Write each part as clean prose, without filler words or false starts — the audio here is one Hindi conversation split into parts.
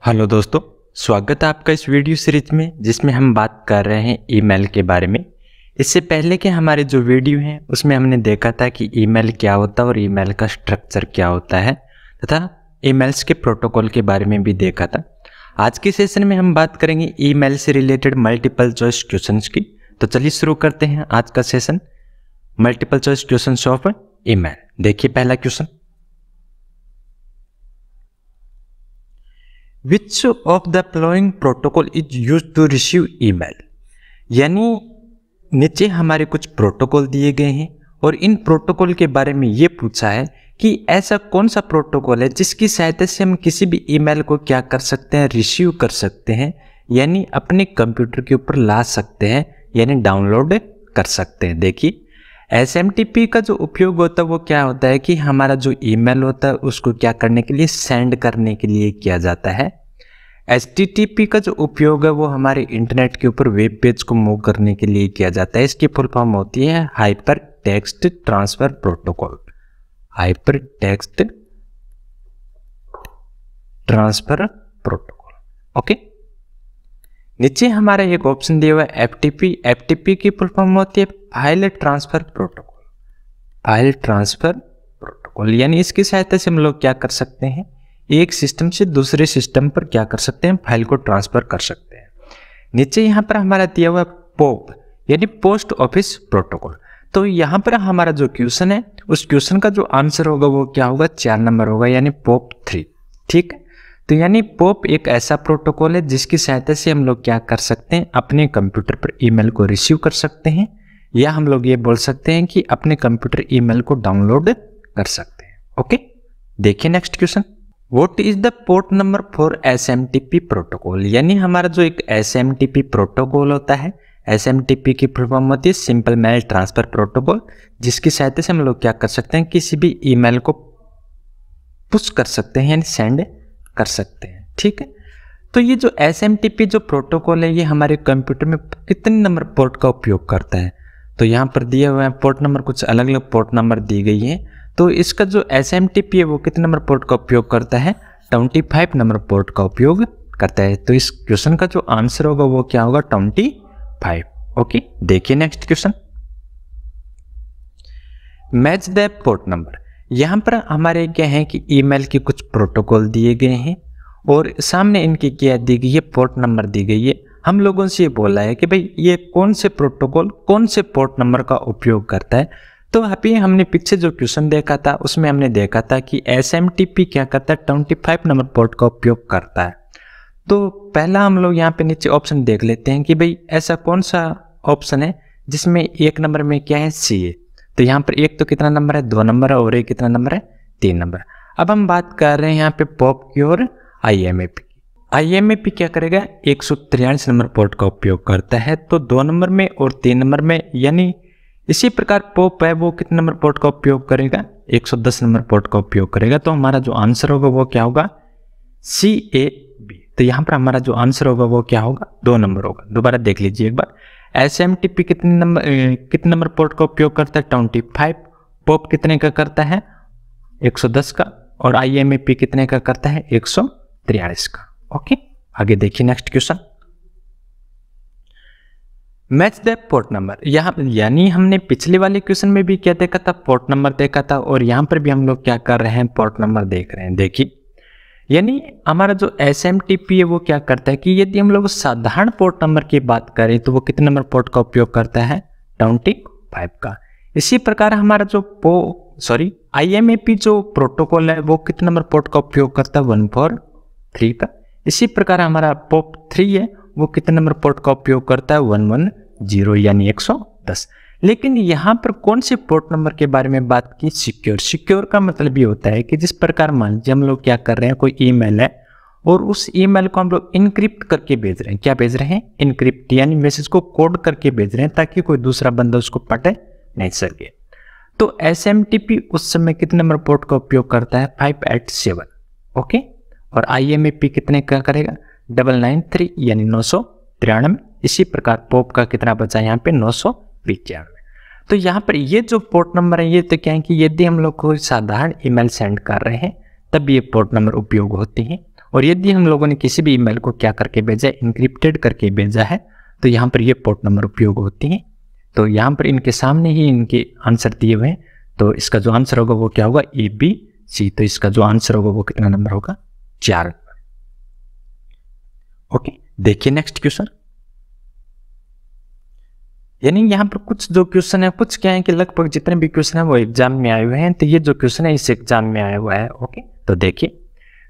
हेलो दोस्तों, स्वागत है आपका इस वीडियो सीरीज में जिसमें हम बात कर रहे हैं ईमेल के बारे में। इससे पहले के हमारे जो वीडियो हैं उसमें हमने देखा था कि ईमेल क्या होता है और ईमेल का स्ट्रक्चर क्या होता है तथा ईमेल्स के प्रोटोकॉल के बारे में भी देखा था। आज के सेशन में हम बात करेंगे ईमेल से रिलेटेड मल्टीपल चॉइस क्वेश्चंस की। तो चलिए शुरू करते हैं आज का session, multiple choice questions of email. देखिए पहला question, Which of the following protocol is used to receive email? यानी नीचे हमारे कुछ प्रोटोकॉल दिए गए हैं और इन प्रोटोकॉल के बारे में ये पूछा है कि ऐसा कौन सा प्रोटोकॉल है जिसकी सहायता से हम किसी भी ईमेल को क्या कर सकते हैं, रिसीव कर सकते हैं, यानी अपने कंप्यूटर के ऊपर ला सकते हैं, यानी डाउनलोड कर सकते हैं। देखिए SMTP का जो उपयोग होता है वो क्या होता है कि हमारा जो ईमेल होता है उसको क्या करने के लिए, सेंड करने के लिए किया जाता है। HTTP का जो उपयोग है वो हमारे इंटरनेट के ऊपर वेब पेज को मूव करने के लिए किया जाता है। इसकी फुल फॉर्म होती है hyper text transfer protocol. Hyper text transfer protocol. Okay, नीचे हमारा एक ऑप्शन दिया हुआ है FTP। FTP की फुल फॉर्म होती है file transfer protocol. File transfer protocol यानी इसकी सहायता से हम लोग क्या कर सकते हैं, एक सिस्टम से दूसरे सिस्टम पर क्या कर सकते हैं, फाइल को ट्रांसफर कर सकते हैं। नीचे यहाँ पर हमारा दिया हुआ POP यानी पोस्ट ऑफिस प्रोटोकॉल। तो यहाँ पर हमारा जो क्वेश्चन है उस क्वेश्चन का जो आंसर होगा वो क्या होगा, 4 नंबर होगा, यानी POP 3। ठीक है, तो यानी POP एक ऐसा प्रोटोकॉल है जिसकी सहायता से हम लोग क्या कर सकते हैं, अपने कंप्यूटर पर ईमेल को रिसीव कर सकते हैं, या हम लोग ये बोल सकते हैं कि अपने कंप्यूटर ईमेल को डाउनलोड कर सकते हैं। ओके, देखिए next question, what is the port number for SMTP protocol? यानी हमारा जो एक SMTP प्रोटोकॉल होता है, SMTP की फुल फॉर्म होती है सिंपल मेल ट्रांसफर प्रोटोकॉल, जिसकी सहायता से हम लोग क्या कर सकते हैं, किसी भी ईमेल को पुश कर सकते हैं, यानी सेंड कर सकते हैं। ठीक है, तो ये जो SMTP जो प्रोटोकॉल है ये हमारे कंप्यूटर में कितने नंबर पोर्ट का उपयोग करता है? तो यहाँ पर दिए हुए हैं पोर्ट नंबर, कुछ अलग अलग पोर्ट नंबर दी गई है। तो इसका जो SMTP है वो कितने नंबर पोर्ट का उपयोग करता है, 25 नंबर पोर्ट का उपयोग करता है। तो इस क्वेश्चन का जो आंसर होगा वो क्या होगा, 25। ओके, देखिए next question, match the port number. यहाँ पर हमारे क्या है कि ईमेल की कुछ प्रोटोकॉल दिए गए हैं और सामने इनकी क्या दी गई है, पोर्ट नंबर दी गई है। हम लोगों से ये बोला है कि भाई ये कौन से प्रोटोकॉल कौन से पोर्ट नंबर का उपयोग करता है। तो अभी हमने पीछे जो क्वेश्चन देखा था उसमें हमने देखा था कि SMTP क्या करता है, 25 नंबर पोर्ट का उपयोग करता है। तो पहला हम लोग यहाँ पे नीचे ऑप्शन देख लेते हैं कि भाई ऐसा कौन सा ऑप्शन है जिसमें एक नंबर में क्या है, CA। तो यहाँ पर एक तो कितना नंबर है, 2 नंबर है, और एक कितना नंबर है, 3 नंबर। अब हम बात कर रहे हैं यहाँ पे POP की और IMAP की। IMAP क्या करेगा, 143 नंबर पोर्ट का उपयोग करता है, तो 2 नंबर में और 3 नंबर में। यानी इसी प्रकार POP है वो कितने नंबर पोर्ट का उपयोग करेगा, 110 नंबर पोर्ट का उपयोग करेगा। तो हमारा जो आंसर होगा वो क्या होगा, CAB। तो यहाँ पर हमारा जो आंसर होगा वो क्या होगा, 2 नंबर होगा। दोबारा देख लीजिए एक बार, SMTP कितने नंबर पोर्ट का उपयोग करता है, 25। POP कितने का करता है, 110 का, और IMAP कितने का करता है, 143 का। ओके, आगे देखिए next question, match the port number. यहाँ यानी हमने पिछले वाले क्वेश्चन में भी क्या देखा था, पोर्ट नंबर देखा था, और यहाँ पर भी हम लोग क्या कर रहे हैं, पोर्ट नंबर देख रहे हैं। देखिए यानी हमारा जो SMTP है वो क्या करता है कि यदि हम लोग साधारण पोर्ट नंबर की बात करें तो वो कितने नंबर पोर्ट का उपयोग करता है, 25 का। इसी प्रकार हमारा जो IMAP जो प्रोटोकॉल है वो कितने नंबर पोर्ट का उपयोग करता है, 143 का। इसी प्रकार हमारा POP 3 है वो कितने नंबर पोर्ट का उपयोग करता है, 110 यानी 110। लेकिन यहाँ पर कौन से पोर्ट नंबर के बारे में बात की, सिक्योर। सिक्योर का मतलब ये होता है कि जिस प्रकार मान लीजिए हम लोग क्या कर रहे हैं, कोई ईमेल है और उस ईमेल को हम लोग इनक्रिप्ट करके भेज रहे हैं। क्या भेज रहे हैं, इनक्रिप्ट, यानी मैसेज को कोड करके भेज रहे हैं ताकि कोई दूसरा बंदा उसको पढ़ नहीं सके। तो SMTP उस समय कितने नंबर पोर्ट का उपयोग करता है, 587। ओके, और IMAP कितने का करेगा, 993 यानी 993। इसी प्रकार POP का कितना बचा यहाँ पे, 995। तो यहाँ पर ये जो पोर्ट नंबर है ये तो क्या है कि यदि हम लोग कोई साधारण ईमेल सेंड कर रहे हैं तब ये पोर्ट नंबर उपयोग होते हैं, और यदि हम लोगों ने किसी भी ईमेल को क्या करके भेजा है, इंक्रिप्टेड करके भेजा है, तो यहाँ पर ये पोर्ट नंबर उपयोग होती है। तो यहाँ पर इनके सामने ही इनके आंसर दिए हुए हैं, तो इसका जो आंसर होगा वो क्या होगा, ABC। तो इसका जो आंसर होगा वो कितना नंबर होगा, 4 नंबर। ओके, देखिए नेक्स्ट क्वेश्चन। यानी यहाँ पर कुछ जो क्वेश्चन है, कुछ क्या है कि लगभग जितने भी क्वेश्चन है वो एग्जाम में आए हुए हैं, तो ये जो क्वेश्चन है इस एग्जाम में आया हुआ है। ओके, तो देखिए,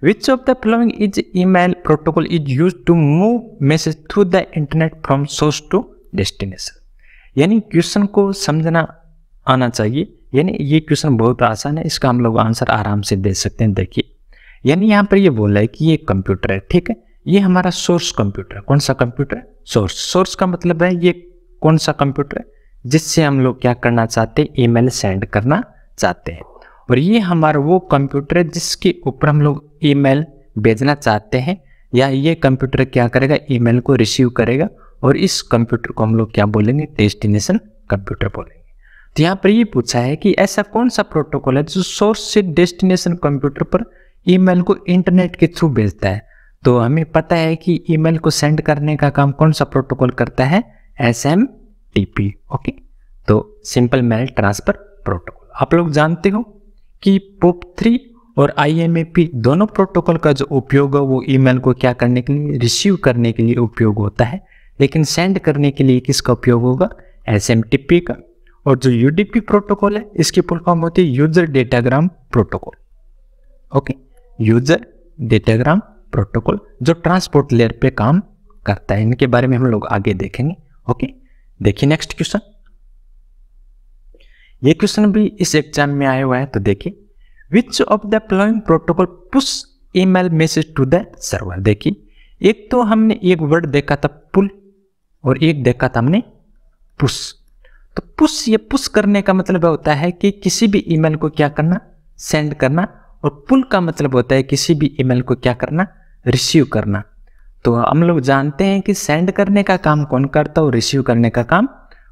which of the following is email protocol is used to move message through the internet from source to destination. यानी क्वेश्चन को समझना आना चाहिए, यानी ये क्वेश्चन बहुत आसान है, इसका हम लोग आंसर आराम से दे सकते हैं। देखिए, यानी यहाँ पर ये बोला है कि ये कंप्यूटर है, ठीक है, ये हमारा सोर्स कंप्यूटर है। कौन सा कंप्यूटर है, सोर्स। सोर्स का मतलब है ये कौन सा कंप्यूटर है, जिससे हम लोग क्या करना चाहते हैं, ईमेल सेंड करना चाहते हैं। और ये हमारा वो कंप्यूटर है जिसके ऊपर हम लोग ईमेल भेजना चाहते हैं, या ये कंप्यूटर क्या करेगा, ईमेल को रिसीव करेगा, और इस कंप्यूटर को हम लोग क्या बोलेंगे, डेस्टिनेशन कंप्यूटर बोलेंगे। तो यहाँ पर ये पूछा है कि ऐसा कौन सा प्रोटोकॉल है जो सोर्स से डेस्टिनेशन कंप्यूटर पर ईमेल को इंटरनेट के थ्रू भेजता है। तो हमें पता है कि ईमेल को सेंड करने का काम कौन सा प्रोटोकॉल करता है, SMTP। ओके, तो सिंपल मेल ट्रांसफर प्रोटोकॉल। आप लोग जानते हो कि POP3 और IMAP दोनों प्रोटोकॉल का जो उपयोग है वो ईमेल को क्या करने के लिए, रिसीव करने के लिए उपयोग होता है, लेकिन सेंड करने के लिए किसका उपयोग होगा, SMTP का। और जो UDP प्रोटोकॉल है इसकी फुल फॉर्म होती है user datagram protocol. Okay, user datagram protocol, जो ट्रांसपोर्ट लेयर पे काम करता है। इनके बारे में हम लोग आगे देखेंगे। ओके, देखिए नेक्स्ट क्वेश्चन। ये क्वेश्चन भी इस एग्जाम में आया हुआ है, तो देखिए, which of the following protocol push email message to the server. देखिए, एक तो हमने एक वर्ड देखा था पुल, और एक देखा था हमने पुश। तो पुश, ये पुश करने का मतलब होता है कि किसी भी ईमेल को क्या करना, सेंड करना, और पुल का मतलब होता है किसी भी ईमेल को क्या करना, रिसीव करना। तो हम लोग जानते हैं कि सेंड करने का काम कौन करता है और रिसीव करने का काम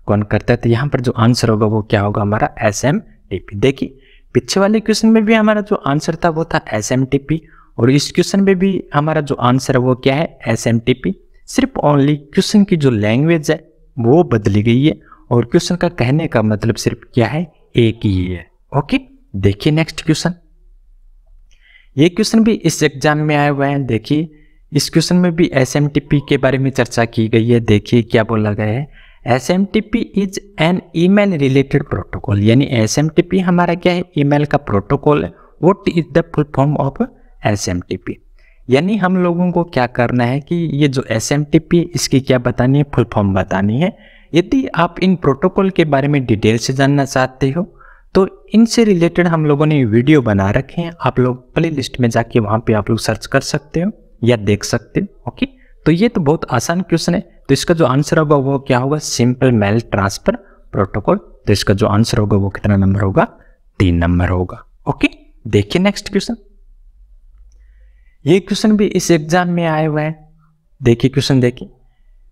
कौन करता है। तो यहाँ पर जो आंसर होगा वो क्या होगा, हमारा SMTP। देखिए, पीछे वाले क्वेश्चन में भी हमारा जो आंसर था वो था SMTP, और इस क्वेश्चन में भी हमारा जो आंसर है वो क्या है, SMTP। सिर्फ ओनली क्वेश्चन की जो लैंग्वेज है वो बदली गई है, और क्वेश्चन का कहने का मतलब सिर्फ क्या है, एक ही है। ओके, देखिए नेक्स्ट क्वेश्चन। ये क्वेश्चन भी इस एग्जाम में आया हुआ है। देखिए, इस क्वेश्चन में भी SMTP के बारे में चर्चा की गई है। देखिए क्या बोला गया है, SMTP is an email related protocol. यानी SMTP हमारा क्या है, ईमेल का प्रोटोकॉल है। What is the full form of SMTP। यानी हम लोगों को क्या करना है कि ये जो SMTP इसकी क्या बतानी है, फुल फॉर्म बतानी है। यदि आप इन प्रोटोकॉल के बारे में डिटेल से जानना चाहते हो तो इनसे रिलेटेड हम लोगों ने वीडियो बना रखे हैं, आप लोग प्ले लिस्ट में जाके वहाँ पे आप लोग सर्च कर सकते हो या देख सकते हो। ओके, तो ये तो बहुत आसान क्वेश्चन है। तो इसका जो आंसर होगा वो क्या होगा, सिंपल मेल ट्रांसफर प्रोटोकॉल। तो इसका जो आंसर होगा वो कितना नंबर होगा, 3 नंबर होगा। ओके, देखिए नेक्स्ट क्वेश्चन। ये क्वेश्चन भी इस एग्जाम में आया हुआ है। देखिए क्वेश्चन, देखिए,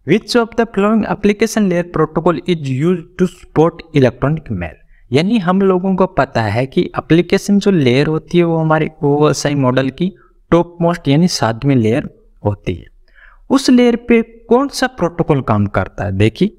which of the following application layer protocol is used to support electronic mail. यानी हम लोगों को पता है कि एप्लीकेशन जो लेयर होती है वो हमारी OSI मॉडल की टॉप मोस्ट यानी 7वीं लेयर होती है। उस लेयर पे कौन सा प्रोटोकॉल काम करता है। देखिए,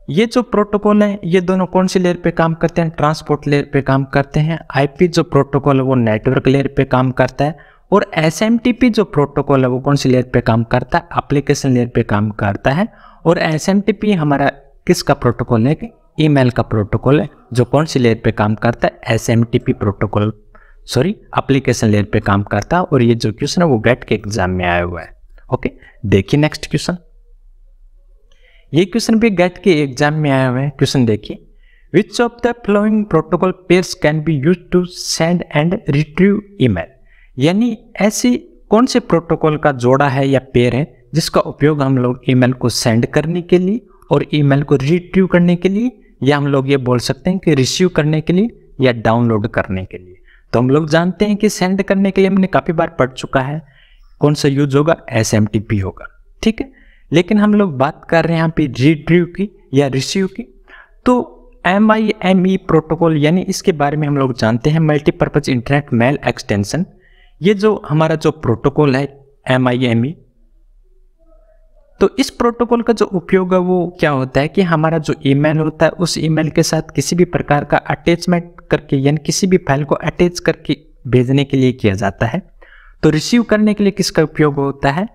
ये जो प्रोटोकॉल है ये दोनों कौन सी लेयर पे काम करते हैं, ट्रांसपोर्ट लेयर पे काम करते हैं। IP जो प्रोटोकॉल है वो नेटवर्क लेयर पे काम करता है, और SMTP जो प्रोटोकॉल है वो कौन सी लेयर पे काम करता है, एप्लीकेशन लेयर पे काम करता है। और SMTP हमारा किसका प्रोटोकॉल है, कि ईमेल का प्रोटोकॉल है, जो कौन सी लेयर पे काम करता है, SMTP protocol, sorry application layer पे काम करता है। और ये जो क्वेश्चन है वो गेट के एग्जाम में आया हुआ है। ओके, देखिए नेक्स्ट क्वेश्चन। ये क्वेश्चन भी गेट के एग्जाम में आया हुआ है। क्वेश्चन देखिए, which of the following protocol pairs can be used to send and retrieve email. यानी ऐसी कौन से प्रोटोकॉल का जोड़ा है या पेयर है जिसका उपयोग हम लोग ईमेल को सेंड करने के लिए और ईमेल को रिट्रीव करने के लिए, या हम लोग ये बोल सकते हैं कि रिसीव करने के लिए या डाउनलोड करने के लिए। तो हम लोग जानते हैं कि सेंड करने के लिए हमने काफी बार पढ़ चुका है, कौन सा यूज होगा, SMTP होगा, ठीक है। लेकिन हम लोग बात कर रहे हैं यहाँ पे रिट्रीव की या रिसीव की। तो MIME प्रोटोकॉल यानी इसके बारे में हम लोग जानते हैं, मल्टीपर्पज इंटरनेट मेल एक्सटेंशन। ये जो हमारा जो प्रोटोकॉल है MIME। तो इस प्रोटोकॉल का जो उपयोग है वो क्या होता है कि हमारा जो ईमेल होता है उस ईमेल के साथ किसी भी प्रकार का अटैचमेंट करके यानी किसी भी फाइल को अटैच करके भेजने के लिए किया जाता है। तो रिसीव करने के लिए किसका उपयोग होता है?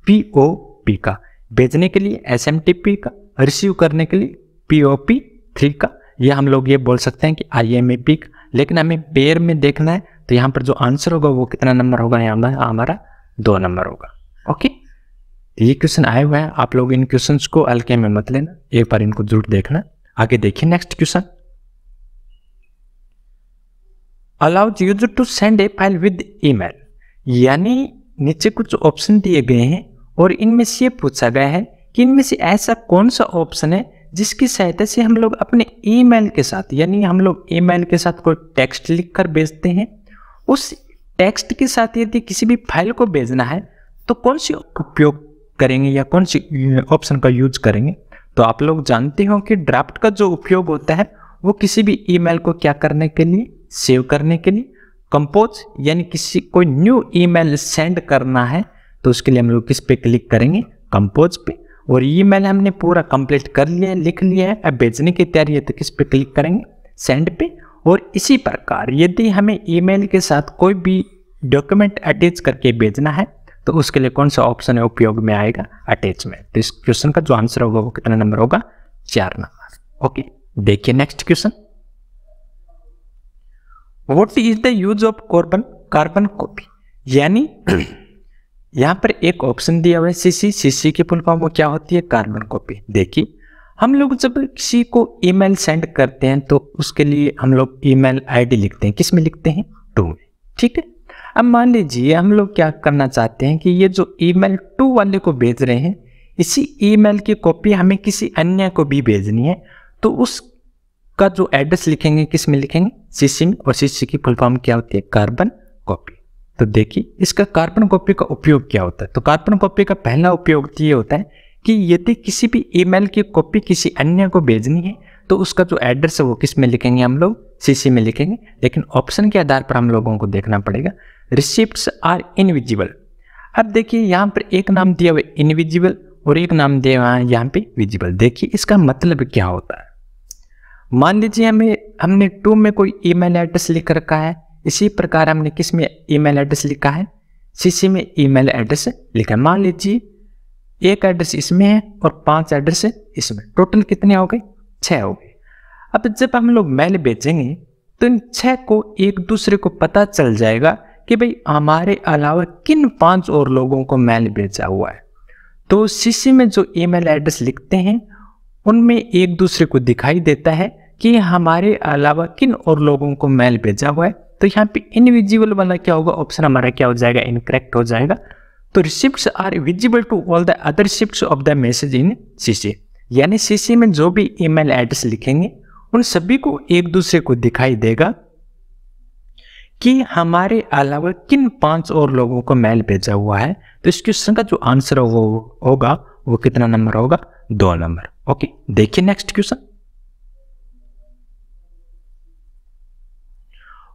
POP का। भेजने के लिए SMTP का, रिसीव करने के लिए POP3 का, या हम लोग ये बोल सकते हैं कि IMAP का। लेकिन हमें पेयर में देखना है, तो यहाँ पर जो आंसर होगा वो कितना नंबर होगा? हमारा 2 नंबर होगा। ओके, ये क्वेश्चन आए हुए हैं, आप लोग इन क्वेश्चंस को हल्के में मत लेना, एक बार इनको जरूर देखना। आगे देखिए next question. Allows user to send a file with email, यानी नीचे कुछ ऑप्शन दिए गए हैं और इनमें से ये पूछा गया है कि इनमें से ऐसा कौन सा ऑप्शन है जिसकी सहायता से हम लोग अपने ईमेल के साथ, यानी हम लोग ईमेल के साथ कोई टेक्स्ट लिखकर भेजते हैं, उस टेक्स्ट के साथ यदि किसी भी फाइल को भेजना है तो कौन सी उपयोग करेंगे या कौन सी ऑप्शन का यूज करेंगे? तो आप लोग जानते हो कि ड्राफ्ट का जो उपयोग होता है वो किसी भी ईमेल को क्या करने के लिए? सेव करने के लिए। कंपोज यानी किसी कोई न्यू ईमेल सेंड करना है तो उसके लिए हम लोग किस पे क्लिक करेंगे? कंपोज पे। और ईमेल हमने पूरा कंप्लीट कर लिया है, लिख लिया है, अब भेजने की तैयारी है तो किस पे क्लिक करेंगे? सेंड पे। और इसी प्रकार यदि हमें ईमेल के साथ कोई भी डॉक्यूमेंट अटैच करके भेजना है तो उसके लिए कौन सा ऑप्शन है उपयोग में आएगा? अटैचमेंट। तो इस क्वेश्चन का जो आंसर होगा वो कितना नंबर होगा? 4 नंबर। ओके, देखिए next question. What is the use of carbon copy, यानी यहाँ पर एक ऑप्शन दिया हुआ है CC की फुल फॉर्म वो क्या होती है? Carbon copy. देखिए हम लोग जब किसी को ईमेल सेंड करते हैं तो उसके लिए हम लोग ईमेल ID लिखते हैं, किस में लिखते हैं? टू में। ठीक है, अब मान लीजिए हम लोग क्या करना चाहते हैं कि ये जो ईमेल 2 वाले को भेज रहे हैं इसी ईमेल की कॉपी हमें किसी अन्य को भी भेजनी है, तो उसका जो एड्रेस लिखेंगे किस में लिखेंगे? CC में। और CC की फुल फॉर्म क्या होती है? Carbon copy. तो देखिए इसका कार्बन कॉपी का उपयोग क्या होता है? तो कार्बन कॉपी का पहला उपयोग ये होता है कि यदि किसी भी ईमेल की कॉपी किसी अन्य को भेजनी है तो उसका जो एड्रेस है वो किस में लिखेंगे? हम लोग CC में लिखेंगे। लेकिन ऑप्शन के आधार पर हम लोगों को देखना पड़ेगा। Receipts are invisible. अब देखिए यहाँ पर एक नाम दिया हुआ है इनविजिबल और एक नाम दिया हुआ है यहाँ पे विजिबल। देखिए इसका मतलब क्या होता है? मान लीजिए हमने 2 में कोई ईमेल एड्रेस लिख रखा है, इसी प्रकार हमने किस में ईमेल एड्रेस लिखा है? CC में ईमेल एड्रेस लिखा है। मान लीजिए एक एड्रेस इसमें है और 5 एड्रेस इसमें, टोटल कितने हो गए? 6 हो गए। अब जब हम लोग मेल भेजेंगे तो इन 6 को एक दूसरे को पता चल जाएगा कि भाई हमारे अलावा किन 5 और लोगों को मेल भेजा हुआ है। तो CC में जो ईमेल एड्रेस लिखते हैं उनमें एक दूसरे को दिखाई देता है कि हमारे अलावा किन और लोगों को मेल भेजा हुआ है। तो यहाँ पे इनविजिबल वाला क्या होगा? ऑप्शन हमारा क्या हो जाएगा? इनकरेक्ट हो जाएगा। तो receipts are visible to all the other receipts of the message in CC, यानी CC में जो भी ईमेल एड्रेस लिखेंगे उन सभी को एक दूसरे को दिखाई देगा कि हमारे अलावा किन 5 और लोगों को मेल भेजा हुआ है। तो इस क्वेश्चन का जो आंसर होगा वो कितना नंबर होगा? 2 नंबर। ओके, देखिए next question.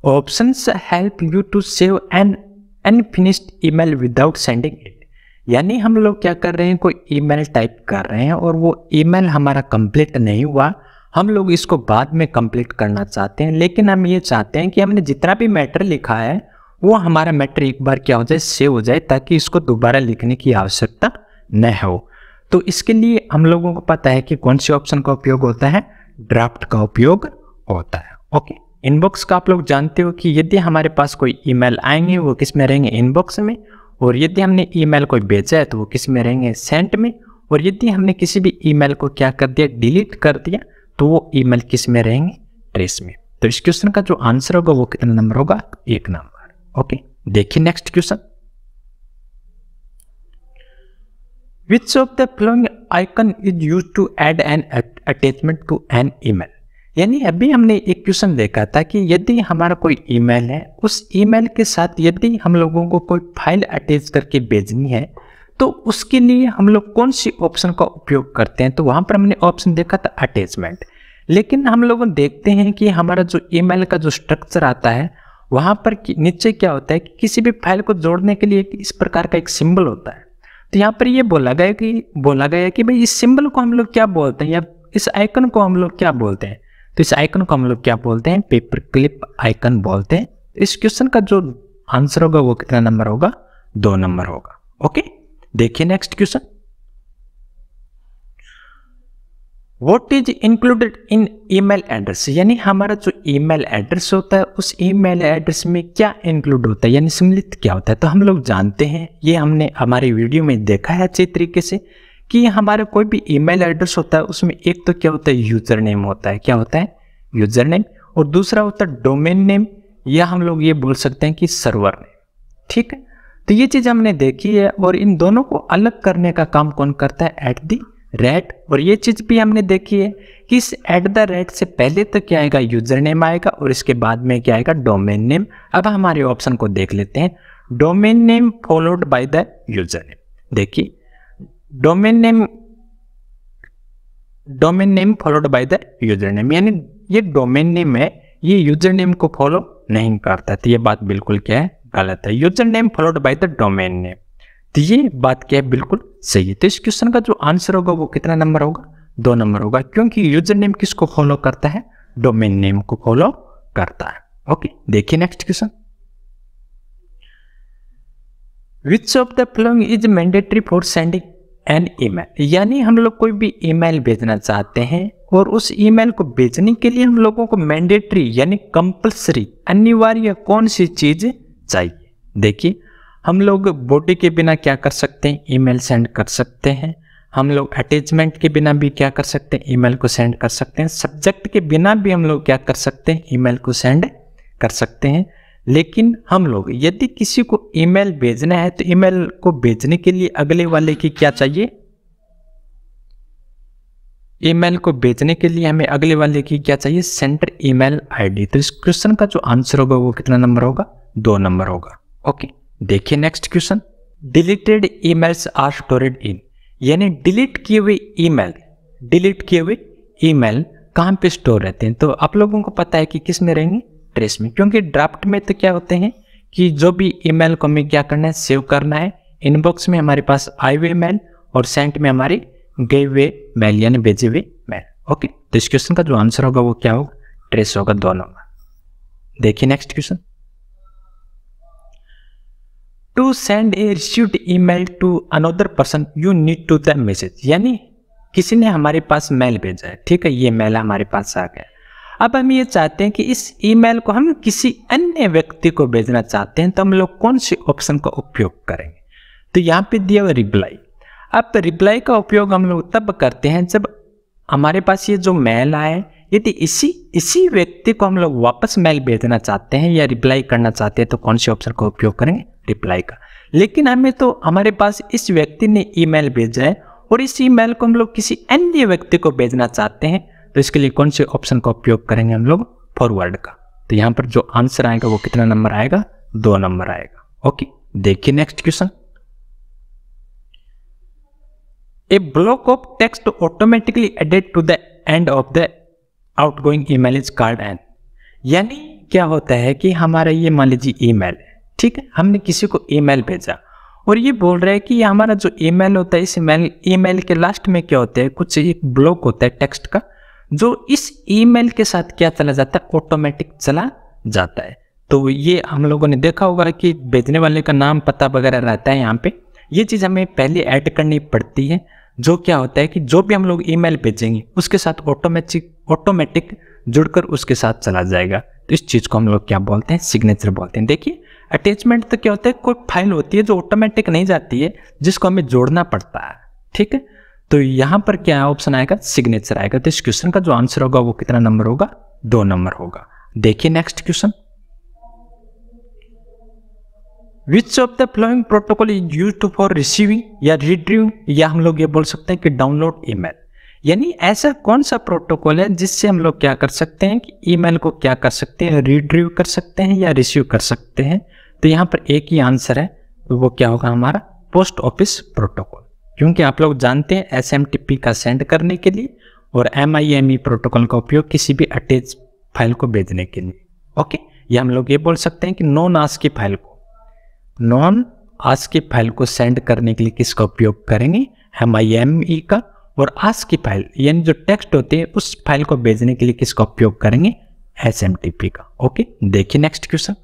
Options help you to save an unfinished email without sending it, यानी हम लोग क्या कर रहे हैं? कोई ईमेल टाइप कर रहे हैं और वो ईमेल हमारा कंप्लीट नहीं हुआ, हम लोग इसको बाद में कंप्लीट करना चाहते हैं, लेकिन हम ये चाहते हैं कि हमने जितना भी मैटर लिखा है वो हमारा मैटर एक बार क्या हो जाए? सेव हो जाए, ताकि इसको दोबारा लिखने की आवश्यकता न हो। तो इसके लिए हम लोगों को पता है कि कौन सी ऑप्शन का उपयोग होता है? ड्राफ्ट का उपयोग होता है। ओके, इनबॉक्स का आप लोग जानते हो कि यदि हमारे पास कोई ईमेल आएंगे वो किस में रहेंगे? इनबॉक्स में। और यदि हमने ईमेल कोई भेजा है तो वो किस में रहेंगे? सेंट में। और यदि हमने किसी भी ईमेल को क्या कर दिया? डिलीट कर दिया, तो वो ईमेल किस में रहेंगे? ट्रेस में। तो इस क्वेश्चन का जो आंसर होगा वो कितना नंबर होगा? 1 नंबर। ओके, देखिए next question. Which of the following icon is used to add an attachment to an email, यानी अभी हमने एक क्वेश्चन देखा था कि यदि हमारा कोई ईमेल है, उस ईमेल के साथ यदि हम लोगों को कोई फाइल अटैच करके भेजनी है तो उसके लिए हम लोग कौन सी ऑप्शन का उपयोग करते हैं? तो वहां पर हमने ऑप्शन देखा था अटैचमेंट। लेकिन हम लोग देखते हैं कि हमारा जो ईमेल का जो स्ट्रक्चर आता है वहां पर नीचे क्या होता है कि किसी भी फाइल को जोड़ने के लिए इस प्रकार का एक सिंबल होता है। तो यहाँ पर ये बोला गया कि भाई इस सिंबल को हम लोग क्या बोलते हैं, या इस आइकन को हम लोग क्या बोलते हैं। तो इस आइकन को हम लोग क्या बोलते हैं, पेपर क्लिप आइकन बोलते हैं। इस क्वेश्चन का जो आंसर होगा वो कितना नंबर होगा, 2 नंबर होगा। ओके, देखिए next question. What is included in email address, यानी हमारा जो ईमेल एड्रेस होता है उस ईमेल एड्रेस में क्या इंक्लूड होता है, यानी सम्मिलित क्या होता है। तो हम लोग जानते हैं, ये हमने हमारी वीडियो में देखा है अच्छे तरीके से, कि हमारा कोई भी ईमेल एड्रेस होता है उसमें एक तो क्या होता है, यूजर नेम होता है। क्या होता है, यूजर नेम। और दूसरा होता है डोमेन नेम, या हम लोग ये बोल सकते हैं कि सर्वर नेम। ठीक है, तो ये चीज हमने देखी है। और इन दोनों को अलग करने का काम कौन करता है, @। और ये चीज भी हमने देखी है कि इस @ से पहले तो क्या आएगा, यूजर नेम आएगा, और इसके बाद में क्या आएगा, डोमेन नेम। अब हमारे ऑप्शन को देख लेते हैं, domain name followed by the user name. देखिए, domain name followed by the user name, यानी ये डोमेन नेम है, ये यूजर नेम को फॉलो नहीं करता। तो ये बात बिल्कुल क्या है, गलत है। User name followed by the domain name, तो ये बात क्या है, बिल्कुल सही है। तो इस क्वेश्चन का जो आंसर होगा वो कितना नंबर होगा, 2 नंबर होगा, क्योंकि यूजर नेम किसको फॉलो करता है, डोमेन नेम को फॉलो करता है। ओके, देखिए next question. Which of the following is mandatory for sending an email, यानी हम लोग कोई भी ईमेल भेजना चाहते हैं और उस ईमेल को भेजने के लिए हम लोगों को मैंडेटरी यानी कंपल्सरी अनिवार्य कौन सी चीज चाहिए। देखिए, हम लोग बॉडी के बिना क्या कर सकते हैं, ईमेल सेंड कर सकते हैं। हम लोग अटैचमेंट के बिना भी क्या कर सकते हैं, ईमेल को सेंड कर सकते हैं। सब्जेक्ट के बिना भी हम लोग क्या कर सकते हैं, ईमेल को सेंड कर सकते हैं। लेकिन हम लोग यदि किसी को ईमेल भेजना है तो ईमेल को भेजने के लिए अगले वाले की क्या चाहिए, ईमेल को भेजने के लिए हमें अगले वाले की क्या चाहिए, सेंडर ईमेल आईडी। तो इस क्वेश्चन का जो आंसर होगा वो कितना नंबर होगा, 2 नंबर होगा। ओके, देखिए next question. Deleted emails are stored in, यानी डिलीट किए हुए ईमेल कहाँ पे स्टोर रहते हैं। तो आप लोगों को पता है कि किस में रहेंगे, ट्रेस में, क्योंकि ड्राफ्ट में तो क्या होते हैं कि जो भी ईमेल को हमें क्या करना है, सेव करना है। इनबॉक्स में हमारे पास आए हुए मेल और सेंट में हमारे गए हुए मेल यानी भेजे हुए मेल। ओके, तो इस क्वेश्चन का जो आंसर होगा वो क्या होगा, ट्रेस होगा, 2 नंबर। देखिए next question. To send a received email to another person you need to the message, यानी किसी ने हमारे पास मेल भेजा है, ठीक है, ये मेल हमारे पास आ गया। अब हम ये चाहते हैं कि इस ईमेल को हम किसी अन्य व्यक्ति को भेजना चाहते हैं, तो हम लोग कौन सी ऑप्शन का उपयोग करेंगे। तो यहाँ पे दिया हुआ रिप्लाई। अब रिप्लाई का उपयोग हम लोग तब करते हैं जब हमारे पास ये जो मेल आए, यदि इसी व्यक्ति को हम लोग वापस मेल भेजना चाहते हैं या रिप्लाई करना चाहते हैं, तो कौन से ऑप्शन का उपयोग करेंगे, रिप्लाई का। लेकिन हमें तो हमारे पास इस व्यक्ति ने ईमेल भेजा है और इस ईमेल को हम लोग किसी अन्य व्यक्ति को भेजना चाहते हैं, तो इसके लिए कौन से ऑप्शन का उपयोग करेंगे हम लोग, फॉरवर्ड का। तो यहाँ पर जो आंसर आएगा वो कितना नंबर आएगा, 2 नंबर आएगा। ओके, देखिए next question. A block of text automatically added to the end of the outgoing email is called an, यानी क्या होता है कि हमारा ये मान लीजिए ईमेल है, ठीक है, हमने किसी को ईमेल भेजा और ये बोल रहा है कि हमारा जो ईमेल होता है, इस ईमेल के लास्ट में क्या होता है, कुछ एक ब्लॉक होता है टेक्स्ट का, जो इस ईमेल के साथ क्या चला जाता है, ऑटोमेटिक चला जाता है। तो ये हम लोगों ने देखा होगा कि भेजने वाले का नाम पता वगैरह रहता है यहाँ पे, ये चीज़ हमें पहले ऐड करनी पड़ती है। जो क्या होता है कि जो भी हम लोग ईमेल भेजेंगे उसके साथ ऑटोमेटिक जुड़कर उसके साथ चला जाएगा। तो इस चीज़ को हम लोग क्या बोलते हैं, सिग्नेचर बोलते हैं। देखिए, अटैचमेंट तो क्या होता है, कोई फाइल होती है जो ऑटोमेटिक नहीं जाती है, जिसको हमें जोड़ना पड़ता है, ठीक है। तो यहाँ पर क्या ऑप्शन आएगा, सिग्नेचर आएगा। तो इस क्वेश्चन का जो आंसर होगा वो कितना नंबर होगा, 2 नंबर होगा। देखिए next question. Which of the flowing protocol is used for receiving या रिट्रीविंग, या हम लोग ये बोल सकते हैं कि डाउनलोड ईमेल, यानी ऐसा कौन सा प्रोटोकॉल है जिससे हम लोग क्या कर सकते हैं कि ईमेल को क्या कर सकते हैं, रिट्रीव कर सकते हैं या रिसीव कर सकते हैं। तो यहाँ पर एक ही आंसर है, तो वो क्या होगा हमारा, पोस्ट ऑफिस प्रोटोकॉल, क्योंकि आप लोग जानते हैं SMTP का सेंड करने के लिए और MIME प्रोटोकॉल का उपयोग किसी भी अटैच फाइल को भेजने के लिए। ओके, या हम लोग ये बोल सकते हैं कि नॉन आस्की फाइल को सेंड करने के लिए किसका उपयोग करेंगे, हम IME का। और आस्की फाइल यानी जो टेक्स्ट होते हैं उस फाइल को भेजने के लिए किसका उपयोग करेंगे, SMTP का। ओके, देखिए next question.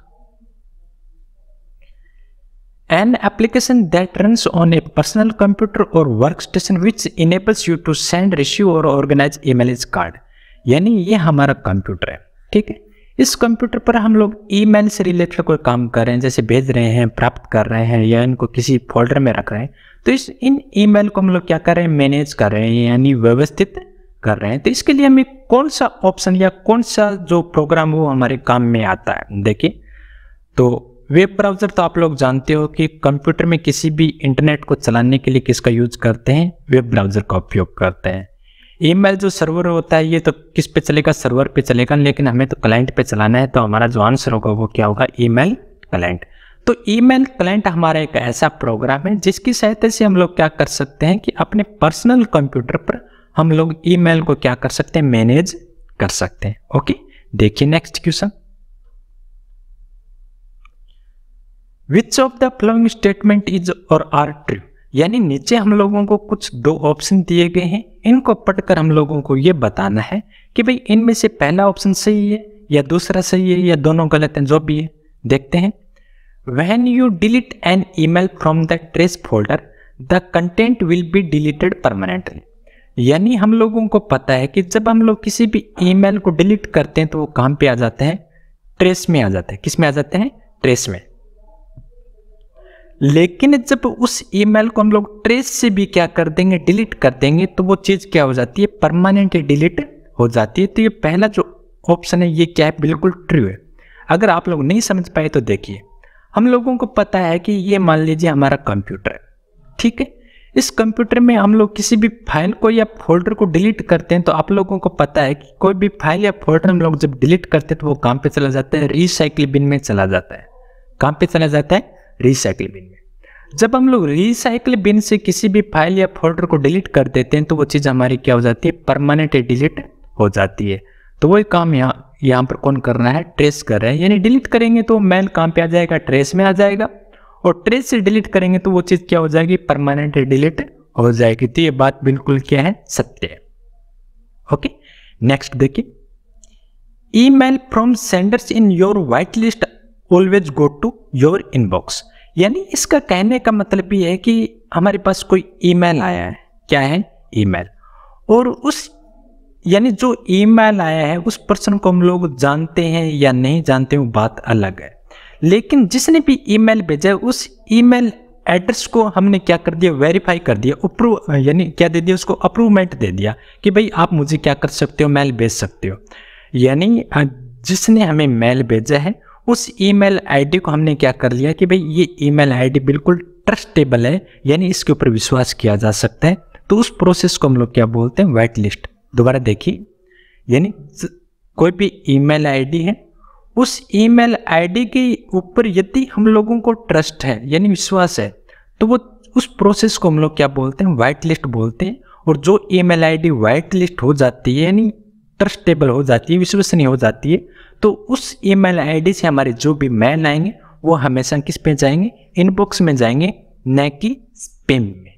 An application that runs on a personal computer or workstation which enables you to send, receive और organize email is called। यानी ये हमारा कंप्यूटर है, ठीक है। इस कंप्यूटर पर हम लोग ईमेल से रिलेटेड कोई काम कर रहे हैं, जैसे भेज रहे हैं, प्राप्त कर रहे हैं या इनको किसी फोल्डर में रख रहे हैं। तो इन ईमेल को हम लोग क्या कर रहे हैं, मैनेज कर रहे हैं यानी व्यवस्थित कर रहे हैं। तो इसके लिए हमें कौन सा ऑप्शन या कौन सा जो प्रोग्राम वो हमारे काम में आता है, देखिए। तो वेब ब्राउज़र तो आप लोग जानते हो कि कंप्यूटर में किसी भी इंटरनेट को चलाने के लिए किसका यूज करते हैं, वेब ब्राउज़र का उपयोग करते हैं। ईमेल जो सर्वर होता है ये तो किस पे चलेगा, सर्वर पे चलेगा, लेकिन हमें तो क्लाइंट पे चलाना है, तो हमारा जो आंसर होगा वो क्या होगा, ईमेल क्लाइंट। तो ईमेल क्लाइंट हमारा एक ऐसा प्रोग्राम है जिसकी सहायता से हम लोग क्या कर सकते हैं कि अपने पर्सनल कंप्यूटर पर हम लोग ईमेल को क्या कर सकते हैं, मैनेज कर सकते हैं। ओके, देखिए next question. Which of the following statement is और आर ट्रू। यानी नीचे हम लोगों को कुछ दो ऑप्शन दिए गए हैं, इनको पढ़कर हम लोगों को ये बताना है कि भाई इनमें से पहला ऑप्शन सही है या दूसरा सही है या दोनों गलत हैं, जो भी है। देखते हैं। When you delete an email from the trace folder, the content will be deleted permanently। यानी हम लोगों को पता है कि जब हम लोग किसी भी ईमेल को डिलीट करते हैं तो वो कहाँ पे आ जाते हैं, ट्रेस में आ जाते हैं। किस में आ जाते हैं, ट्रेस में। लेकिन जब उस ईमेल को हम लोग ट्रेस से भी क्या कर देंगे, डिलीट कर देंगे, तो वो चीज क्या हो जाती है, परमानेंटली डिलीट हो जाती है। तो ये पहला जो ऑप्शन है ये क्या है, बिल्कुल ट्रू है। अगर आप लोग नहीं समझ पाए तो देखिए, हम लोगों को पता है कि ये मान लीजिए हमारा कंप्यूटर है, ठीक है। इस कंप्यूटर में हम लोग किसी भी फाइल को या फोल्डर को डिलीट करते हैं, तो आप लोगों को पता है कि कोई भी फाइल या फोल्डर हम लोग जब डिलीट करते हैं तो वो कहाँ पे चला जाता है, रिसाइकिल बिन में चला जाता है। कहाँ पे चला जाता है, रिसाइकिल बिन में। जब हम लोग रिसाइकिल बिन से किसी भी फाइल या फोल्डर को डिलीट कर देते हैं तो वो चीज़ हमारी क्या हो जाती है, परमानेंट डिलीट हो जाती है। तो वही काम यहाँ पर कौन कर रहा है, ट्रेस कर रहा है। यानी डिलीट करेंगे तो मेल कहाँ पे आ जाएगा, ट्रेस में आ जाएगा, और ट्रेस से डिलीट करेंगे तो वो चीज़ क्या हो जाएगी, परमानेंट डिलीट हो जाएगी। तो ये बात बिल्कुल क्या है, सत्य है। ओके, नेक्स्ट देखिए। Email from senders in your white list always go to your inbox. यानी इसका कहने का मतलब ये है कि हमारे पास कोई ईमेल आया है, क्या है, ईमेल, और उस यानी जो ईमेल आया है उस पर्सन को हम लोग जानते हैं या नहीं जानते, वो बात अलग है। लेकिन जिसने भी ईमेल भेजा है उस ईमेल एड्रेस को हमने क्या कर दिया, वेरीफाई कर दिया, अप्रूव, यानी क्या दे दिया, उसको अप्रूवमेंट दे दिया कि भाई आप मुझे क्या कर सकते हो, मेल भेज सकते हो। यानी जिसने हमें मेल भेजा है उस ईमेल आईडी को हमने क्या कर लिया कि भाई ये ईमेल आईडी बिल्कुल ट्रस्टेबल है, यानी इसके ऊपर विश्वास किया जा सकता है। तो उस प्रोसेस को हम लोग क्या बोलते हैं, व्हाइट लिस्ट। दोबारा देखिए, यानी कोई भी ईमेल आईडी है, उस ईमेल आईडी के ऊपर यदि हम लोगों को ट्रस्ट है यानी विश्वास है, तो वो उस प्रोसेस को हम लोग क्या बोलते हैं, व्हाइट लिस्ट बोलते हैं। और जो ईमेल आईडी व्हाइट लिस्ट हो जाती है यानी ट्रस्टेबल हो जाती है, विश्वसनीय हो जाती है, तो उस ईमेल आईडी से हमारे जो भी मेल आएंगे वो हमेशा किस पे जाएंगे, इनबॉक्स में जाएंगे, न कि स्पैम में।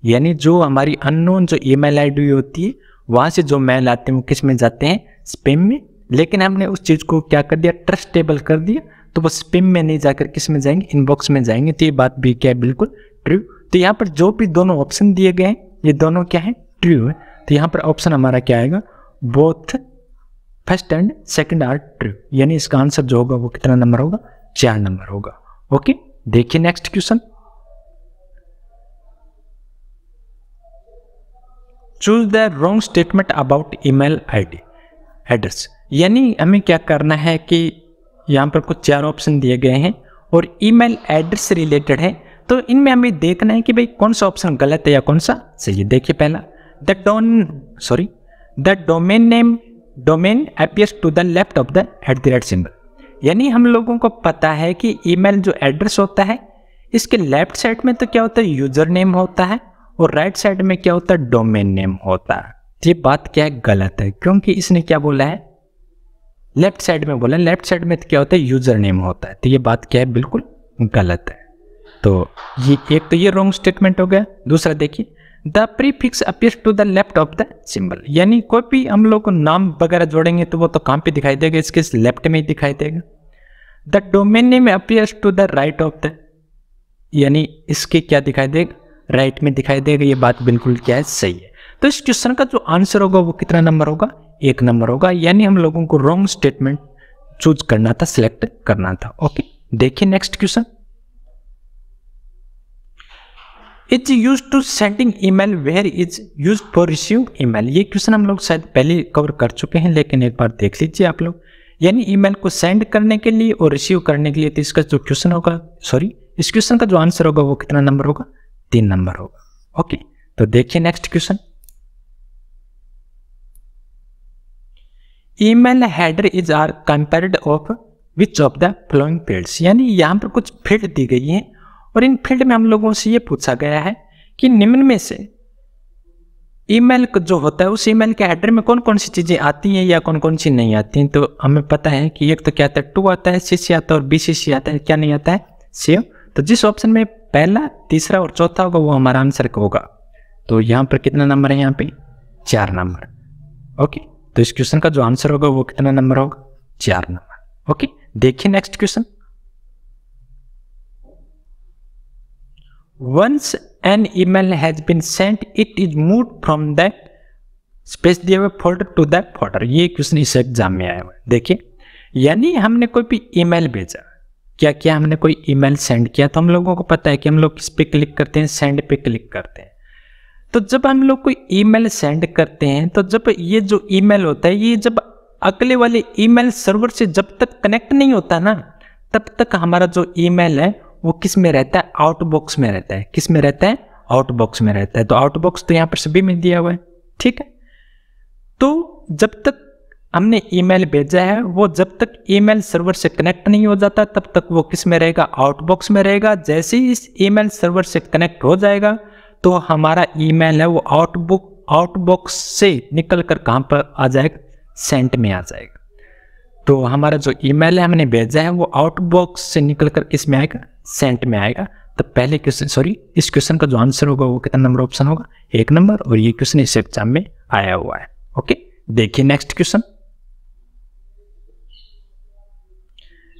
यानी जो हमारी अननोन जो ईमेल आईडी होती है वहाँ से जो मेल आते हैं वो किस में जाते हैं, स्पैम में। लेकिन हमने उस चीज़ को क्या कर दिया, ट्रस्टेबल कर दिया, तो वो स्पैम में नहीं जाकर किस में जाएंगे, इनबॉक्स में जाएंगे। तो ये बात भी क्या है, बिल्कुल ट्रू। तो यहाँ पर जो भी दोनों ऑप्शन दिए गए हैं ये दोनों क्या है, ट्रू है। तो यहाँ पर ऑप्शन हमारा क्या आएगा, both first and second are true. यानी इसका आंसर जो होगा वो कितना नंबर होगा, 4 नंबर होगा। ओके, देखिए next question. Choose the wrong statement about email ID address. यानी हमें क्या करना है कि यहाँ पर कुछ 4 ऑप्शन दिए गए हैं और ईमेल एड्रेस से रिलेटेड है, तो इनमें हमें देखना है कि भाई कौन सा ऑप्शन गलत है या कौन सा सही है। देखिए पहला, the domain appears to the left of the @ symbol. यानी हम लोगों को पता है कि ईमेल जो एड्रेस होता है इसके लेफ्ट साइड में तो क्या होता है, यूजर नेम होता है, और राइट साइड में क्या होता है, डोमेन नेम होता है। ये बात क्या है, गलत है, क्योंकि इसने क्या बोला है, लेफ्ट साइड में बोला, लेफ्ट साइड में क्या होता है, यूजर नेम होता है। तो ये बात क्या है, बिल्कुल गलत है। तो ये एक तो ये रॉन्ग स्टेटमेंट हो गया। दूसरा देखिए, the prefix appears to the left of the symbol, यानी कोई भी हम लोग को नाम वगैरह जोड़ेंगे तो वो तो कहाँ पे दिखाई देगा, इसके लेफ्ट में ही दिखाई देगा। The domain name appears to the right of the, यानी इसके क्या दिखाई देगा, राइट में दिखाई देगा। ये बात बिल्कुल क्या है, सही है। तो इस क्वेश्चन का जो आंसर होगा वो कितना नंबर होगा, 1 नंबर होगा। यानी हम लोगों को रॉन्ग स्टेटमेंट चूज करना था, सिलेक्ट करना था। ओके, देखिए next question, is use to sending email where is use for receive email. ये क्वेश्चन हम लोग शायद पहले कवर कर चुके हैं, लेकिन एक बार देख लीजिए आप लोग। यानी ईमेल को सेंड करने के लिए और रिसीव करने के लिए, तो इसका जो क्वेश्चन होगा, सॉरी, इस क्वेश्चन का जो आंसर होगा वो कितना नंबर होगा, 3 नंबर होगा। ओके, तो देखिए next question, email header is are compared of which of the following fields. यानी यहाँ पर कुछ फील्ड दी गई है और इन फील्ड में हम लोगों से ये पूछा गया है कि निम्न में से ईमेल जो होता है उस ईमेल के हेडर में कौन कौन सी चीजें आती हैं या कौन कौन सी नहीं आती हैं। तो हमें पता है कि एक तो क्या आता है, टू आता है, सीसी आता है और बीसीसी आता है। क्या नहीं आता है, सेव। तो जिस ऑप्शन में पहला, तीसरा और चौथा होगा वो हमारा आंसर होगा। तो यहाँ पर कितना नंबर है, यहाँ पे 4 नंबर। ओके, तो इस क्वेश्चन का जो आंसर होगा वो कितना नंबर होगा, 4 नंबर। ओके, देखिए next question, once an email has been sent it is moved from that space दिया हुआ folder to that folder। ये क्वेश्चन इस एग्जाम में आया हुआ है। देखिए, यानी हमने कोई भी ईमेल भेजा, क्या किया, हमने कोई ईमेल सेंड किया, तो हम लोगों को पता है कि हम लोग किस पे क्लिक करते हैं, सेंड पे क्लिक करते हैं। तो जब हम लोग कोई ईमेल सेंड करते हैं, तो जब ये जो ईमेल होता है, ये जब अगले वाले ईमेल सर्वर से जब तक कनेक्ट नहीं होता ना, तब तक हमारा जो ईमेल है वो किस में रहता है, आउटबॉक्स में रहता है। किस में रहता है, आउटबॉक्स में रहता है। तो आउटबॉक्स तो यहाँ पर सभी में दिया हुआ है, ठीक है। तो जब तक हमने ईमेल भेजा है, वो जब तक ईमेल सर्वर से कनेक्ट नहीं हो जाता तब तक वो किस में रहेगा, आउटबॉक्स में रहेगा। जैसे ही इस ईमेल सर्वर से कनेक्ट हो जाएगा तो हमारा ईमेल है वो आउटबॉक्स से निकल कर कहाँ पर आ जाएगा, सेंट में आ जाएगा। तो हमारा जो ईमेल है हमने भेजा है वो आउटबॉक्स से निकल कर किस में आएगा, सेंट में आएगा। तो पहले क्वेश्चन, सॉरी, इस क्वेश्चन का जो आंसर होगा वो कितना नंबर ऑप्शन होगा, 1 नंबर। और ये क्वेश्चन इस एग्जाम में आया हुआ है। ओके, देखिए next question,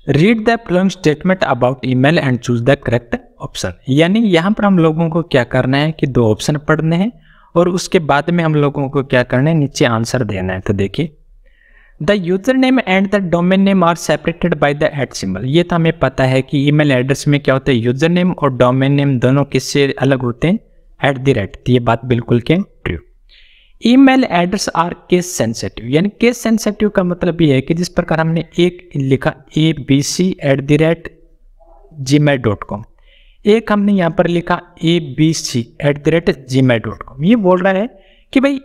read the following statement about email and choose the correct option. यानी यहाँ पर हम लोगों को क्या करना है कि 2 ऑप्शन पढ़ने हैं और उसके बाद में हम लोगों को क्या करना है, नीचे आंसर देना है। तो देखिए, the user name and the domain name are separated by the at symbol. ये तो हमें पता है कि ईमेल एड्रेस में क्या होता है, यूजर नेम और डोमेन नेम दोनों किससे अलग होते हैं, @। तो ये बात बिल्कुल क्या true. Email address are case sensitive, यानी केस सेंसिटिव का मतलब ये है कि जिस प्रकार हमने एक लिखा abc@gmail.com, एक हमने यहाँ पर लिखा abc@gmail.com। ये बोल रहा है कि भाई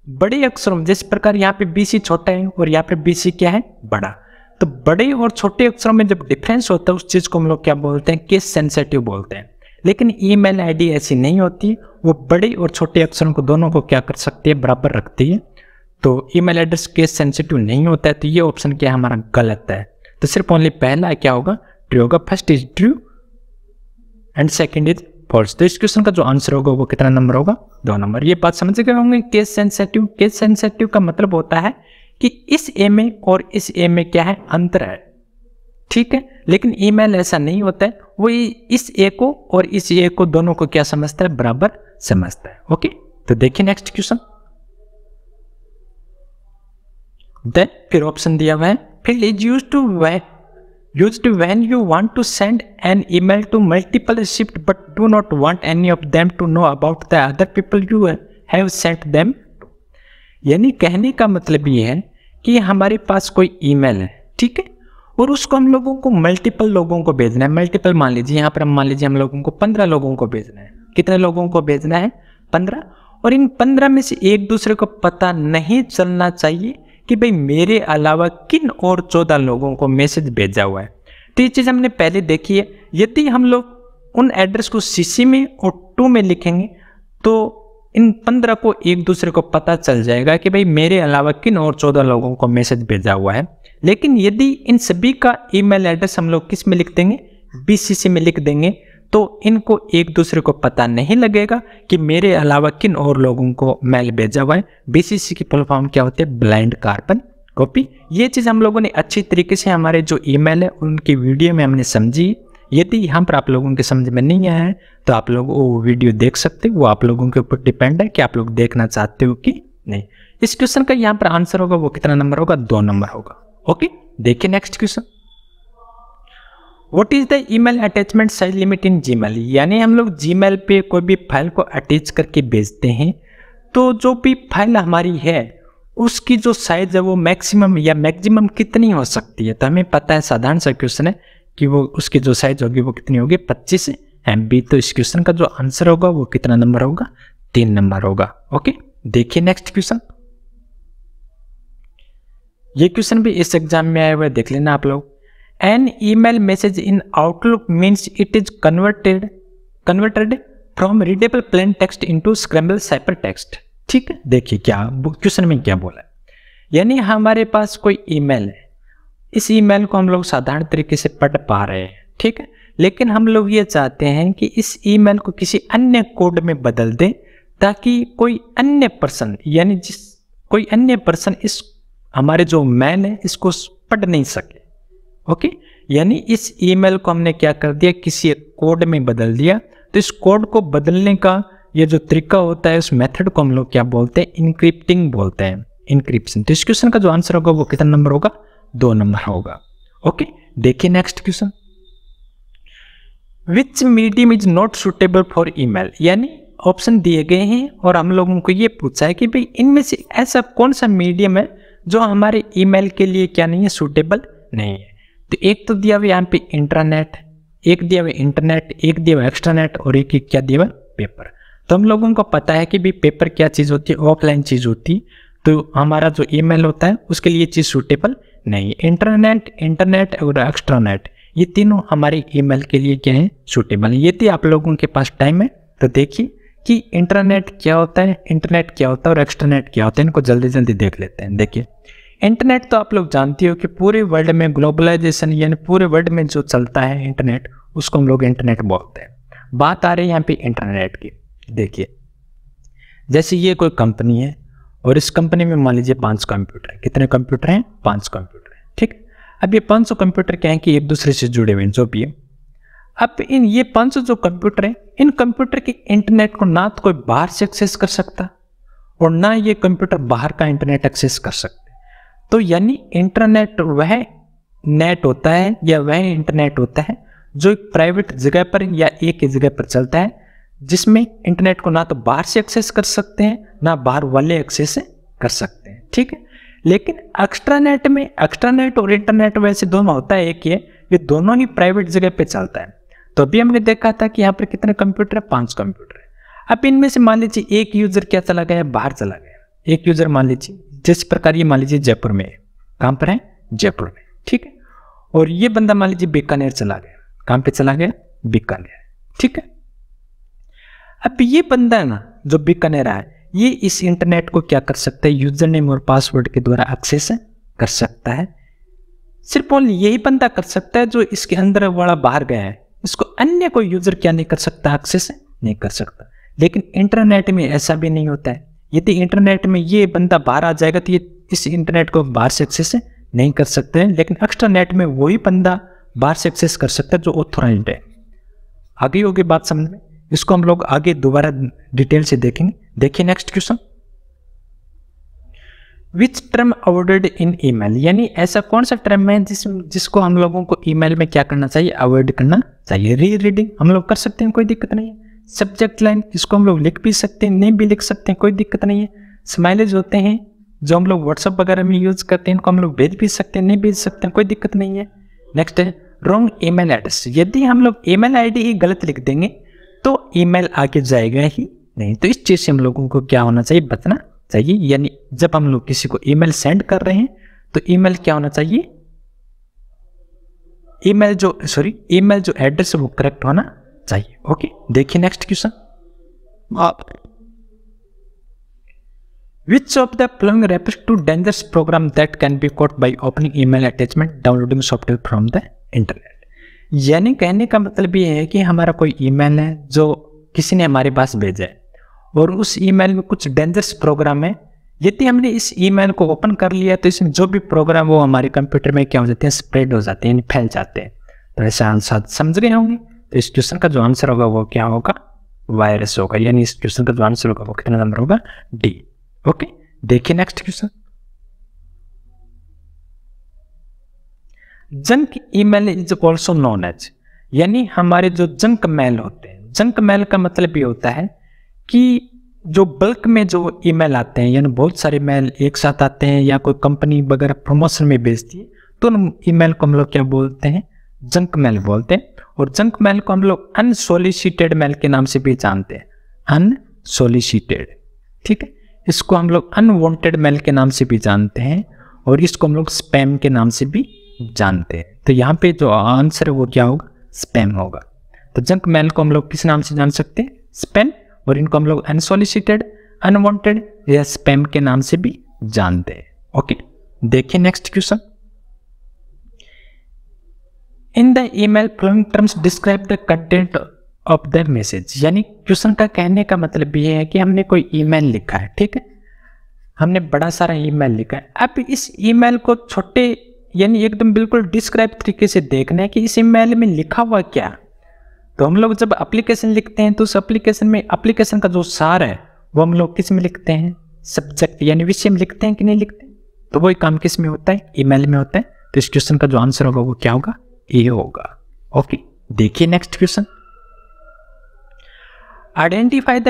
बड़े अक्षरों में, जिस प्रकार यहाँ पे BC छोटा है और यहाँ पे BC क्या है, बड़ा, तो बड़े और छोटे अक्षरों में जब डिफरेंस होता है उस चीज को हम लोग क्या बोलते हैं, केस सेंसिटिव बोलते हैं। लेकिन ईमेल आईडी ऐसी नहीं होती, वो बड़े और छोटे अक्षरों को दोनों को क्या कर सकती है, बराबर रखती है। तो ईमेल एड्रेस केस सेंसिटिव नहीं होता है। तो ये ऑप्शन क्या हमारा गलत है। तो सिर्फ ओनली पहला क्या होगा, ट्रू होगा। First is true and second is false. तो इस क्वेश्चन का जो आंसर होगा वो कितना नंबर होगा, 2 नंबर। ये बात समझ गए होंगे। केस सेंसिटिव, केस सेंसिटिव का मतलब होता है कि इस ए में और इस ए में क्या है, अंतर है, ठीक है। लेकिन ईमेल ऐसा नहीं होता है, वो इस ए को और इस ए को दोनों को क्या समझता है, बराबर समझता है। ओके, तो देखिए नेक्स्ट क्वेश्चन। देन फिर ऑप्शन दिया हुआ है, field is used when you want to send an email to multiple recipients but do not want any of them to know about the other people you have sent them to। यानी कहने का मतलब ये है कि हमारे पास कोई ईमेल है, ठीक है, और उसको हम लोगों को मल्टीपल लोगों को भेजना है। मल्टीपल मान लीजिए, यहाँ पर हम मान लीजिए हम लोगों को 15 लोगों को भेजना है। कितने लोगों को भेजना है, 15। और इन 15 में से एक दूसरे को पता नहीं चलना चाहिए कि भाई मेरे अलावा किन और 14 लोगों को मैसेज भेजा हुआ है। तो ये चीज़ हमने पहले देखी है। यदि हम लोग उन एड्रेस को सीसी में और 2 में लिखेंगे तो इन 15 को एक दूसरे को पता चल जाएगा कि भाई मेरे अलावा किन और 14 लोगों को मैसेज भेजा हुआ है। लेकिन यदि इन सभी का ईमेल एड्रेस हम लोग किस में लिख देंगे, बीसीसी में लिख देंगे, तो इनको एक दूसरे को पता नहीं लगेगा कि मेरे अलावा किन और लोगों को मेल भेजा हुआ है। बीसीसी की फुल फॉर्म क्या होती है, ब्लाइंड कार्बन कॉपी। ये चीज हम लोगों ने अच्छी तरीके से हमारे जो ईमेल है उनकी वीडियो में हमने समझी। यदि यहाँ पर आप लोगों के समझ में नहीं आया है तो आप लोग वो वीडियो देख सकते हो, वो आप लोगों के ऊपर डिपेंड है कि आप लोग देखना चाहते हो कि नहीं। इस क्वेश्चन का यहाँ पर आंसर होगा वो कितना नंबर होगा, 2 नंबर होगा। ओके, देखिए next question. What is the email attachment size limit in Gmail. यानी हम लोग जीमेल पे कोई भी फाइल को अटैच करके भेजते हैं तो जो भी फाइल हमारी है उसकी जो साइज है वो मैक्सिमम या मैक्सिमम कितनी हो सकती है। तो हमें पता है, साधारण सा क्वेश्चन है कि वो उसकी जो साइज होगी वो कितनी होगी, 25 MB। तो इस क्वेश्चन का जो आंसर होगा वो कितना नंबर होगा, 3 नंबर होगा। ओके, देखिए नेक्स्ट क्वेश्चन। ये क्वेश्चन भी इस एग्जाम में आया हुआ है, देख लेना आप लोग। An email message in Outlook means it is converted from readable plain text into scramble cipher text. ठीक है, देखिए क्या क्वेश्चन में क्या बोला है। यानी हमारे पास कोई ईमेल है, इस ईमेल को हम लोग साधारण तरीके से पढ़ पा रहे हैं, ठीक है, लेकिन हम लोग ये चाहते हैं कि इस ईमेल को किसी अन्य कोड में बदल दें ताकि कोई अन्य पर्सन, यानी कोई अन्य पर्सन इस हमारे जो मेल है इसको पढ़ नहीं सके। ओके, यानी इस ईमेल को हमने क्या कर दिया, किसी कोड में बदल दिया। तो इस कोड को बदलने का ये जो तरीका होता है, उस मेथड को हम लोग क्या बोलते हैं, इनक्रिप्टिंग बोलते हैं, इनक्रिप्शन। तो इस क्वेश्चन का जो आंसर होगा वो कितना नंबर होगा, 2 नंबर होगा। ओके, देखिए next question. Which medium is not suitable for email. यानी ऑप्शन दिए गए हैं और हम लोगों को ये पूछा है कि भाई इनमें से ऐसा कौन सा मीडियम है जो हमारे ईमेल के लिए क्या नहीं है, सुटेबल नहीं है। तो एक तो दिया हुआ यहाँ पे इंटरनेट, एक दिया हुआ इंटरनेट, एक दिया हुआ एक्स्ट्रानेट और एक क्या दिया हुआ पेपर। तो हम लोगों को पता है कि भाई पेपर क्या चीज़ होती है, ऑफलाइन चीज़ होती है। तो हमारा जो ईमेल होता है उसके लिए चीज़ सूटेबल नहीं है। इंटरनेट और एक्स्ट्रानेट ये तीनों हमारे ईमेल के लिए क्या है, सूटेबल है। यदि आप लोगों के पास टाइम है तो देखिए कि इंटरनेट क्या होता है, इंटरनेट क्या होता है और एक्स्ट्रानेट क्या होता है, इनको जल्दी जल्दी देख लेते हैं। देखिए इंटरनेट तो आप लोग जानते हो कि पूरे वर्ल्ड में ग्लोबलाइजेशन यानी पूरे वर्ल्ड में जो चलता है इंटरनेट, उसको हम लोग इंटरनेट बोलते हैं। बात आ रही है यहाँ पे इंटरनेट की। देखिए जैसे ये कोई कंपनी है और इस कंपनी में मान लीजिए 5 कंप्यूटर है। कितने कंप्यूटर हैं, 5 कंप्यूटर हैं, ठीक। अब ये 500 कंप्यूटर क्या है कि एक दूसरे से जुड़े हुए हैं, जो भी है। अब ये 500 जो कंप्यूटर हैं, इन कंप्यूटर के इंटरनेट को ना तो कोई बाहर से एक्सेस कर सकता और ना ये कंप्यूटर बाहर का इंटरनेट एक्सेस कर सकते। तो यानी इंटरनेट वह नेट होता है या वह इंटरनेट होता है जो एक प्राइवेट जगह पर या एक ही जगह पर चलता है, जिसमें इंटरनेट को ना तो बाहर से एक्सेस कर सकते हैं ना बाहर वाले एक्सेस कर सकते हैं, ठीक है। लेकिन एक्स्ट्रानेट में एक्स्ट्रानेट और इंटरनेट वैसे दोनों होता है एक ही है, ये दोनों ही प्राइवेट जगह पे चलता है। तो अभी हमने देखा था कि यहाँ पर कितने कंप्यूटर है, 5 कंप्यूटर है। अब इनमें से मान लीजिए एक यूजर क्या चला गया, बाहर चला गया। एक यूजर मान लीजिए जिस प्रकार ये मान लीजिए जयपुर में है, कहाँ पर है, जयपुर में, ठीक है। और ये बंदा मान लीजिए बीकानेर चला गया, कहाँ पे चला गया, बीकानेर, ठीक है। अब ये बंदा है ना जो बीकानेर है, ये इस इंटरनेट को क्या कर सकता है, यूजर नेम और पासवर्ड के द्वारा एक्सेस कर सकता है। सिर्फ ओनली यही बंदा कर सकता है जो इसके अंदर वाला बाहर गया है, इसको अन्य कोई यूजर क्या नहीं कर सकता, एक्सेस नहीं कर सकता। लेकिन इंटरनेट में ऐसा भी नहीं होता है। यदि इंटरनेट में ये बंदा बाहर आ जाएगा तो ये इस इंटरनेट को बाहर से एक्सेस नहीं कर सकते हैं। लेकिन एक्स्ट्रानेट में वही बंदा बाहर से एक्सेस कर सकता है जो ऑथोराइज्ड है। आगे होगी बात समझ में, इसको हम लोग आगे दोबारा डिटेल से देखेंगे। देखिए next question. Which term avoided in email. यानी ऐसा कौन सा टर्म है जिसको हम लोगों को ईमेल में क्या करना चाहिए, अवॉइड करना चाहिए। री रीडिंग हम लोग कर सकते हैं, कोई दिक्कत नहीं है। सब्जेक्ट लाइन इसको हम लोग लिख भी सकते हैं, नहीं भी लिख सकते हैं, कोई दिक्कत नहीं है। स्माइलेज होते हैं जो हम लोग व्हाट्सएप वगैरह में यूज करते हैं, इनको हम लोग भेज भी सकते हैं, नहीं भेज सकते हैं, कोई दिक्कत नहीं है। नेक्स्ट है रॉन्ग ईमेल एड्रेस। यदि हम लोग ईमेल आईडी ही गलत लिख देंगे तो ईमेल आगे जाएगा ही नहीं। तो इस चीज से हम लोगों को क्या होना चाहिए, बचना चाहिए। यानी जब हम लोग किसी को ईमेल सेंड कर रहे हैं तो ईमेल क्या होना चाहिए, ईमेल जो एड्रेस है वो करेक्ट होना चाहिए। ओके, देखिए next question. Which of the following refers to dangerous program that can be caught by opening email attachment, downloading software from the internet? यानी कहने का मतलब ये है कि हमारा कोई ईमेल है जो किसी ने हमारे पास भेजा है और उस ईमेल में कुछ डेंजरस प्रोग्राम है। यदि हमने इस ईमेल को ओपन कर लिया तो इसमें जो भी प्रोग्राम वो हमारे कंप्यूटर में क्या हो जाते हैं, स्प्रेड हो जाते हैं, यानी फैल जाते हैं। तो ऐसा आंसर समझ गए होंगे। तो इस क्वेश्चन का जो आंसर होगा वो क्या होगा, वायरस होगा। यानी इस क्वेश्चन का जो आंसर होगा वो कितना नंबर होगा, डी। ओके, देखिए next question. Junk email is also known as, यानी हमारे जो जंक मेल होते हैं, जंक मेल का मतलब ये होता है कि जो बल्क में जो ईमेल आते हैं, यानी बहुत सारे मेल एक साथ आते हैं या कोई कंपनी वगैरह प्रमोशन में बेचती है, तो उन ईमेल को हम लोग क्या बोलते हैं, जंक मेल बोलते हैं। और जंक मेल को हम लोग अनसोलिसिटेड मेल के नाम से भी जानते हैं, अनसोलिसिटेड। ठीक है, इसको हम लोग अनवांटेड मेल के नाम से भी जानते हैं और इसको हम लोग स्पैम के नाम से भी जानते हैं। तो यहाँ पे जो आंसर है वो क्या होगा, स्पैम होगा। तो जंक मेल को हम लोग किस नाम से जान सकते हैं, स्पैम, और इनको हम लोग अनसोलिसिटेड, अनवांटेड या स्पैम के नाम से भी जानते हैं। ओके, देखिए next question. In the email following terms describe the content of the message, यानी क्वेश्चन का कहने का मतलब ये है कि हमने कोई ईमेल लिखा है, ठीक है, हमने बड़ा सारा ईमेल लिखा है। अब इस ईमेल को छोटे यानी एकदम बिल्कुल डिस्क्राइब तरीके से देखना है कि इस ईमेल में लिखा हुआ क्या। तो हम लोग जब एप्लीकेशन लिखते हैं तो उस एप्लीकेशन में एप्लीकेशन का जो सार है वो हम लोग किस में लिखते हैं, सब्जेक्ट यानी विषय में लिखते हैं कि नहीं लिखते। तो वही काम किस में होता है, ईमेल में होता है। तो इस क्वेश्चन का जो आंसर होगा वो क्या होगा, ए होगा। ओके, देखिए next question. Identify the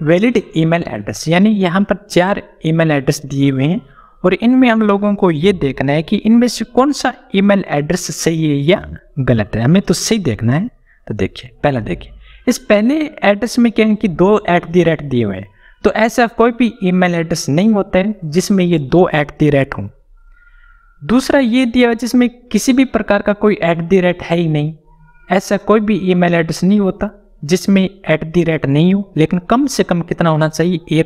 valid email address, यानी यहाँ पर 4 ईमेल एड्रेस दिए हुए हैं और इनमें हम लोगों को ये देखना है कि इनमें से कौन सा ईमेल एड्रेस सही है या गलत है। हमें तो सही देखना है। तो देखिए, पहला देखिए, इस पहले एड्रेस में क्या है कि 2 @ दिए हुए हैं। तो ऐसा कोई भी ईमेल एड्रेस नहीं होता है जिसमें ये 2 @ हो। दूसरा ये दिया हुआ जिसमें किसी भी प्रकार का कोई @ है ही नहीं। ऐसा कोई भी ईमेल एड्रेस नहीं होता जिसमें @ नहीं हो, लेकिन कम से कम कितना होना चाहिए,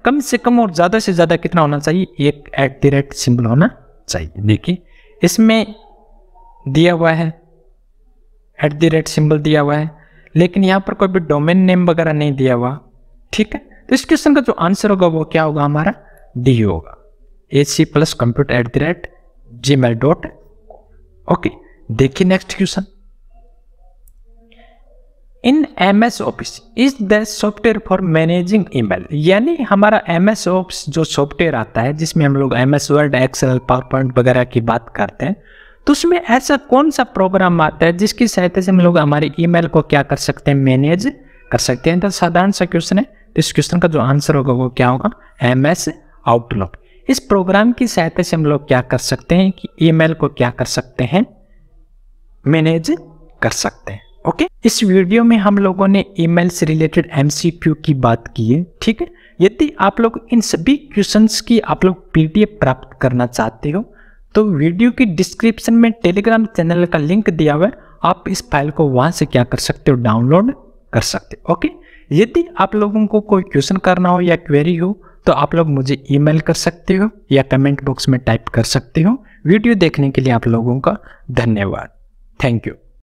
कम से कम और ज़्यादा से ज़्यादा कितना होना चाहिए, एक @ सिंबल होना चाहिए। देखिए इसमें दिया हुआ है @ सिंबल दिया हुआ है, लेकिन यहाँ पर कोई भी डोमेन नेम वगैरह नहीं दिया हुआ। ठीक है, तो इस क्वेश्चन का जो आंसर होगा वो क्या होगा, हमारा डी होगा, ac+computer@gmail.com। ओके, देखिए next question. In MS office is the software for managing email, यानी हमारा MS ऑफिस जो सॉफ्टवेयर आता है जिसमें हम लोग MS वर्ड, एक्सेल, पावरपॉइंट वगैरह की बात करते हैं, तो उसमें ऐसा कौन सा प्रोग्राम आता है जिसकी सहायता से हम लोग हमारे ईमेल को क्या कर सकते हैं, मैनेज कर सकते हैं। तो साधारण सा क्वेश्चन है। तो इस क्वेश्चन का जो आंसर होगा वो क्या होगा, MS आउटलुक। इस प्रोग्राम की सहायता से हम लोग क्या कर सकते हैं कि ईमेल को क्या कर सकते हैं, मैनेज कर सकते हैं। ओके, इस वीडियो में हम लोगों ने ईमेल से रिलेटेड MCQ की बात की है। ठीक है, यदि आप लोग इन सभी क्वेश्चंस की आप लोग PDF प्राप्त करना चाहते हो तो वीडियो की डिस्क्रिप्शन में टेलीग्राम चैनल का लिंक दिया हुआ है, आप इस फाइल को वहां से क्या कर सकते हो, डाउनलोड कर सकते हो। ओके, यदि आप लोगों को कोई क्वेश्चन करना हो या क्वेरी हो तो आप लोग मुझे ईमेल कर सकते हो या कमेंट बॉक्स में टाइप कर सकते हो। वीडियो देखने के लिए आप लोगों का धन्यवाद। Thank you.